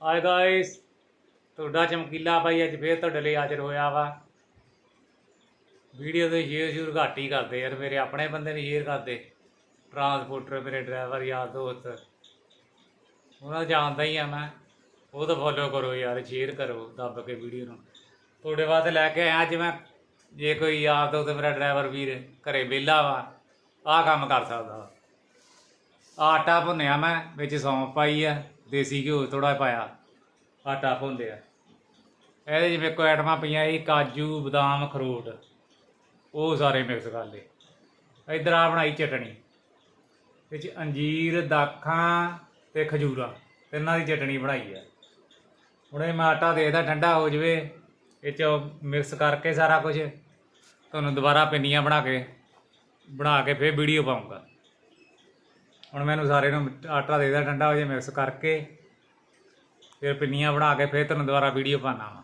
ਹਾਏ ਗਾਇਸ, ਤੁਹਾਡਾ ਚਮਕੀਲਾ ਭਾਈ ਅੱਜ ਫੇਰ ਤੁਹਾਡੇ ਲਈ ਹਾਜ਼ਰ ਹੋਇਆ ਵਾ। ਵੀਡੀਓ ਤੇ ਸ਼ੇਅਰ ਘੱਟ ਹੀ ਕਰਦੇ ਯਾਰ, ਮੇਰੇ ਆਪਣੇ ਬੰਦੇ ਨਹੀਂ ਸ਼ੇਅਰ ਕਰਦੇ। ਟਰਾਂਸਪੋਰਟਰ ਮੇਰੇ ਡਰਾਈਵਰ ਯਾਰ ਦੋਸਤ, ਉਹਨਾਂ ਜਾਣਦਾ ਹੀ ਆ ਮੈਂ। ਉਹ ਤਾਂ ਫੋਲੋ ਕਰੋ ਯਾਰ, ਸ਼ੇਅਰ ਕਰੋ ਦੱਬ ਕੇ ਵੀਡੀਓ ਨੂੰ। ਤੁਹਾਡੇ ਵਾਸਤੇ ਲੈ ਕੇ ਆਇਆ ਅੱਜ ਮੈਂ। ਜੇ ਕੋਈ ਯਾਰ ਦੋਸਤ ਮੇਰਾ ਡਰਾਈਵਰ ਵੀਰ ਘਰੇ ਵਿਹਲਾ ਵਾ, ਆਹ ਕੰਮ ਕਰ ਸਕਦਾ। ਆਟਾ ਭੁੰਨਿਆ ਮੈਂ, ਵਿੱਚ ਸੌਂਫ ਪਾਈ ਆ, ਦੇਸੀ ਘਿਓ ਥੋੜ੍ਹਾ ਪਾਇਆ, ਆਟਾ ਭੁੰਨਿਆ। ਇਹਦੇ 'ਚ ਮੇਰੇ ਕੋਲ ਆਈਟਮਾਂ ਪਈਆਂ ਸੀ ਕਾਜੂ ਬਦਾਮ ਅਖਰੋਟ, ਉਹ ਸਾਰੇ ਮਿਕਸ ਕਰ ਲਏ। ਇੱਧਰ ਆ ਬਣਾਈ ਚਟਣੀ, ਵਿੱਚ ਅੰਜੀਰ ਦਾਖਾਂ ਅਤੇ ਖਜੂਰਾਂ, ਤਿੰਨਾਂ ਦੀ ਚਟਣੀ ਬਣਾਈ ਆ। ਹੁਣ ਇਹ ਮੈਂ ਆਟਾ ਦੇਖਦਾ ਠੰਡਾ ਹੋ ਜਾਵੇ, ਇਹ 'ਚ ਮਿਕਸ ਕਰਕੇ ਸਾਰਾ ਕੁਝ ਤੁਹਾਨੂੰ ਦੁਬਾਰਾ ਪਿੰਨੀਆਂ ਬਣਾ ਕੇ ਫਿਰ ਵੀਡੀਓ ਪਾਊਂਗਾ। ਹੁਣ ਮੈਨੂੰ ਸਾਰੇ ਨੂੰ ਆਟਾ ਦੇਖਦਾ ਠੰਡਾ ਹੋ ਜਾਵੇ, ਮਿਕਸ ਕਰਕੇ ਫਿਰ ਪਿੰਨੀਆਂ ਬਣਾ ਕੇ ਫਿਰ ਤੁਹਾਨੂੰ ਦੁਬਾਰਾ ਵੀਡੀਓ ਪਾਉਂਦਾ ਵਾ।